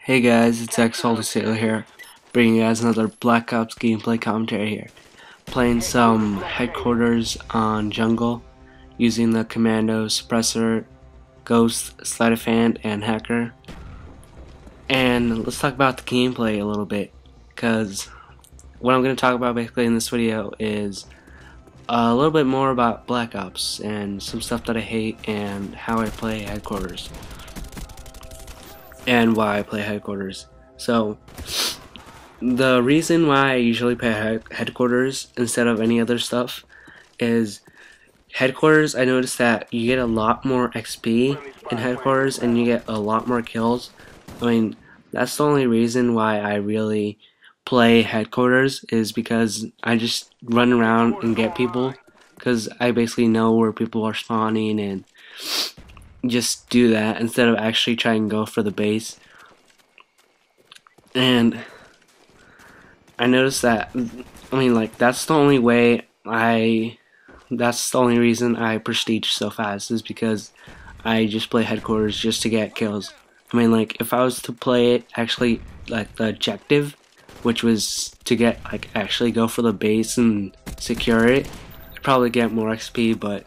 Hey guys, it's Sailor here, bringing you guys another Black Ops gameplay commentary here. Playing some headquarters on jungle, using the commando, suppressor, ghost, sleight of hand, and hacker. And let's talk about the gameplay a little bit, because what I'm going to talk about basically in this video is a little bit more about Black Ops and some stuff that I hate and how I play headquarters. And why I play headquarters. So the reason why I usually play headquarters instead of any other stuff is headquarters. I noticed that you get a lot more XP in headquarters and you get a lot more kills. I mean, that's the only reason why I really play headquarters, is because I just run around and get people, because I basically know where people are spawning and just do that instead of actually trying to go for the base. And I noticed that, I mean, like, that's the only reason I prestige so fast, is because I just play headquarters just to get kills. I mean, like, if I was to play it actually like the objective, which was to get, like, actually go for the base and secure it, I'd probably get more XP, but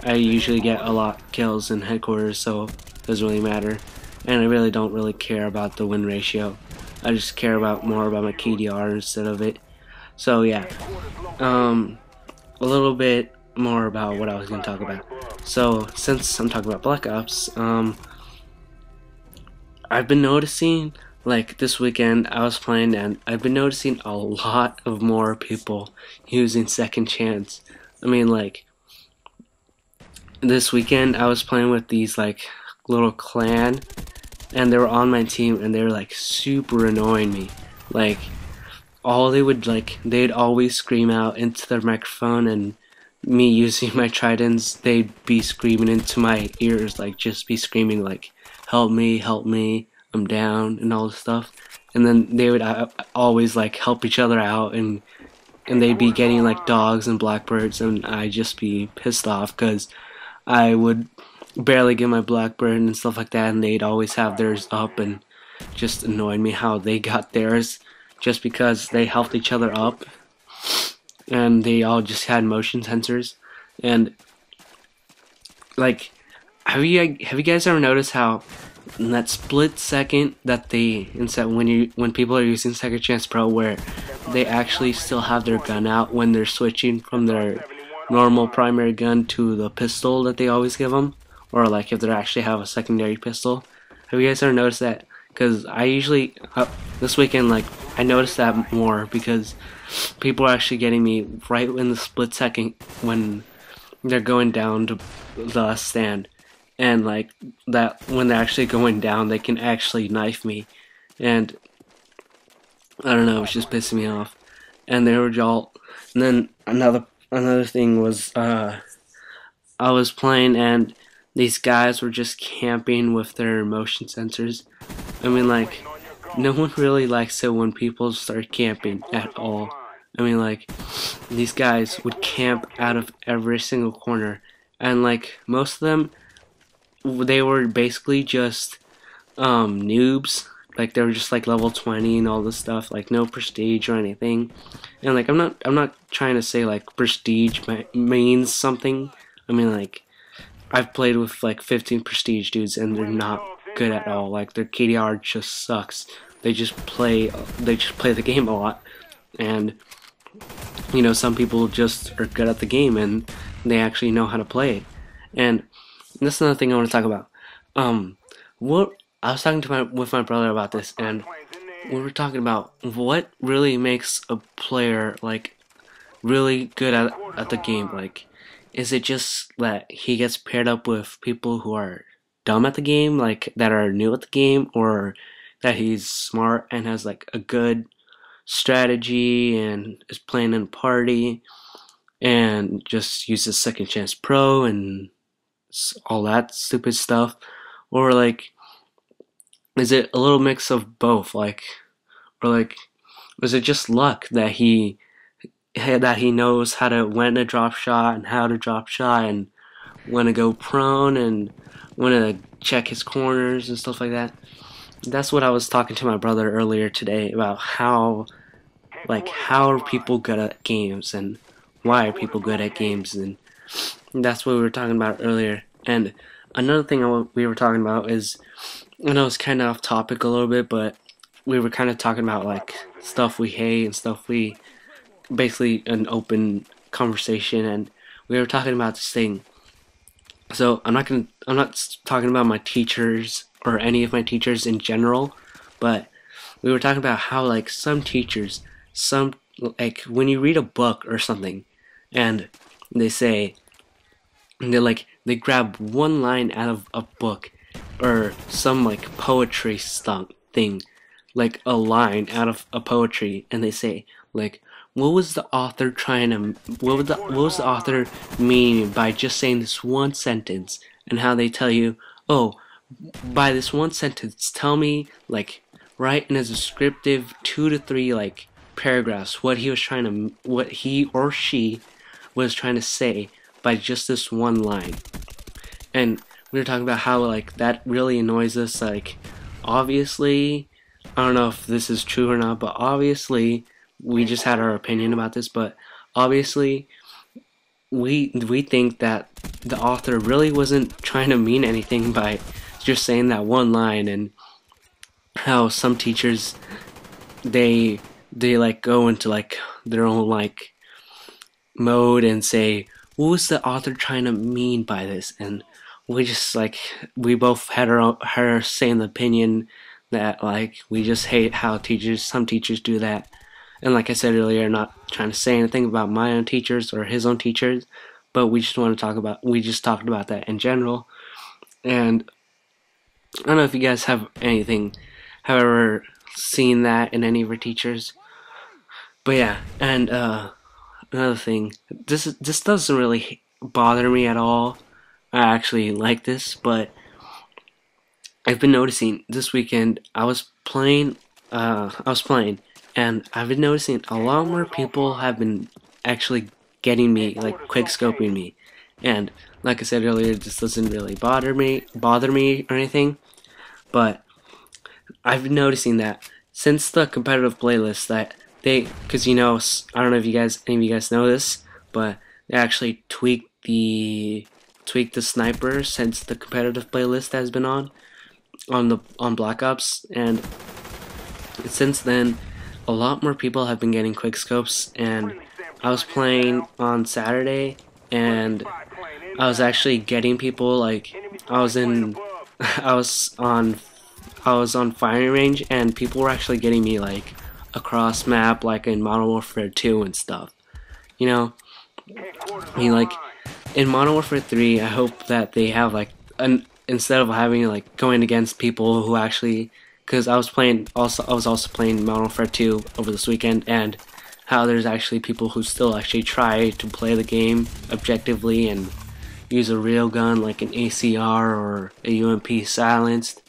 I usually get a lot of kills in headquarters, so it doesn't really matter. And I really don't really care about the win ratio. I just care more about my KDR instead of it. So yeah, a little bit more about what I was going to talk about. So since I'm talking about Black Ops, I've been noticing, like, this weekend I was playing and I've been noticing a lot of more people using Second Chance. I mean, like, this weekend I was playing with these, like, little clan, and they were on my team and they were, like, super annoying me. Like, they'd always scream out into their microphone, and me using my tridents, they'd be screaming into my ears, like, just be screaming, like, help me, I'm down, and all this stuff. And then they would always, like, help each other out, and they'd be getting, like, dogs and blackbirds, and I'd just be pissed off because I would barely get my blackbird and stuff like that, and they'd always have theirs up, and just annoyed me how they got theirs just because they helped each other up, and they all just had motion sensors. And, like, have you guys ever noticed how in that split second that when people are using Second Chance Pro, where they actually still have their gun out when they're switching from their normal primary gun to the pistol that they always give them, or like if they actually have a secondary pistol? Have you guys ever noticed that? Because I usually, this weekend, like, I noticed that more because people are actually getting me right in the split second when they're going down to the stand, and like that when they're actually going down, they can actually knife me, and I don't know, it's just pissing me off. And they were all, and then another thing was, I was playing and these guys were just camping with their motion sensors. I mean, like, no one really likes it when people start camping at all. I mean, like, these guys would camp out of every single corner, and like most of them, they were basically just noobs. Like, they were just like level 20 and all this stuff, like no prestige or anything. And like, I'm not trying to say like prestige means something. I mean, like, I've played with like 15 prestige dudes and they're not good at all. Like, their KDR just sucks. They just play the game a lot, and you know, some people just are good at the game and they actually know how to play it. And that's another thing I want to talk about. What I was talking to with my brother about this, and we were talking about what really makes a player, like, really good at the game. Like, is it just that he gets paired up with people who are dumb at the game, like that are new at the game, or that he's smart and has like a good strategy and is playing in a party and just uses Second Chance Pro and all that stupid stuff? Or like, is it a little mix of both? Like, or like, was it just luck that he knows how to, when to drop shot and how to drop shot, and when to go prone and when to check his corners and stuff like that? that's what I was talking to my brother earlier today about how are people good at games and why are people good at games, and that's what we were talking about earlier. And another thing we were talking about is, I know it's kind of off topic a little bit, but we were kind of talking about like stuff we hate and stuff we basically an open conversation, and we were talking about this thing. So I'm not talking about my teachers or any of my teachers in general, but we were talking about how like some teachers, some like when you read a book or something, and they say they grab one line out of a book or some like poetry stuff thing, like a line out of a poetry, and they say like, what was the author trying to what was the author mean by just saying this one sentence? And how they tell you, oh, by this one sentence, tell me, like, write in a descriptive 2 to 3 like paragraphs what he or she was trying to say by just this one line. And we were talking about how like that really annoys us. Like, obviously, I don't know if this is true or not, but obviously we just had our opinion about this, but obviously we think that the author really wasn't trying to mean anything by just saying that one line. And how some teachers, they like go into like their own like mode and say, what was the author trying to mean by this? And we just like, we both had our same opinion that like we just hate how some teachers do that. And like I said earlier, not trying to say anything about my own teachers or his own teachers, but we just talked about that in general. And I don't know if you guys have ever seen that in any of your teachers. But yeah, and another thing, this doesn't really bother me at all. I actually like this, but I've been noticing this weekend I was playing, and I've been noticing a lot more people have been actually getting me, like quick scoping me. And like I said earlier, this doesn't really bother me or anything, but I've been noticing that since the competitive playlist that because I don't know if any of you guys know this, but they actually tweaked the sniper since the competitive playlist has been on Black Ops, and since then a lot more people have been getting quick scopes. And I was playing on Saturday, and I was actually getting people, like I was in I was on firing range, and people were actually getting me like across map, like in Modern Warfare 2 and stuff. You know, I mean, like in Modern Warfare 3, I hope that they have like instead of having like going against people who actually, because I was also playing Modern Warfare 2 over this weekend, and how there's actually people who still actually try to play the game objectively and use a real gun like an ACR or a UMP silenced,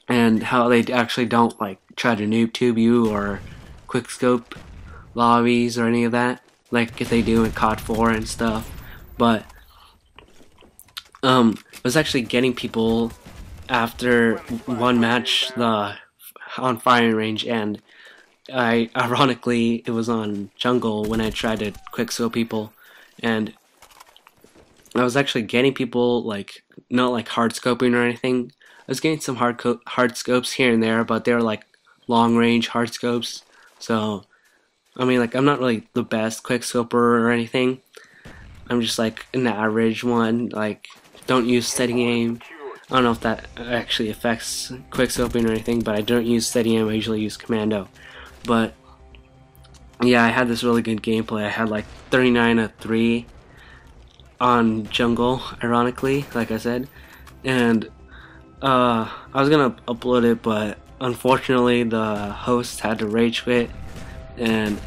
and how they actually don't like try to noob tube you or quickscope lobbies or any of that, like if they do in COD 4 and stuff. But I was actually getting people after one match on firing range, and ironically it was on jungle when I tried to quickscope people, and I was actually getting people, like not like hard scoping or anything. I was getting some hard scopes here and there, but they were like long range hard scopes. So I mean, like, I'm not really the best quick scoper or anything. I'm just like an average one. Like, don't use steady aim. I don't know if that actually affects quick scoping or anything, but I don't use steady aim. I usually use commando. But yeah, I had this really good gameplay. I had like 39-3 on jungle, ironically, like I said, and I was gonna upload it, but unfortunately the host had to rage quit, and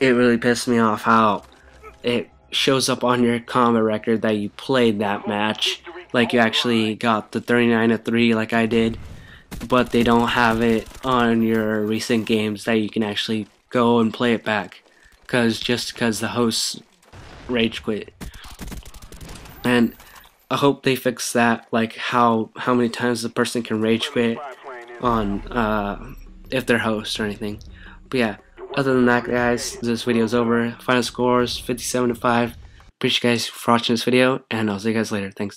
it really pissed me off how it shows up on your combat record that you played that match, like you actually got the 39-3 like I did, but they don't have it on your recent games that you can actually go and play it back, because the host rage quit. And I hope they fix that, like how many times the person can rage quit on if they're host or anything. But yeah, other than that, guys, this video's over. Final scores 57 to 5. Appreciate you guys for watching this video, and I'll see you guys later. Thanks.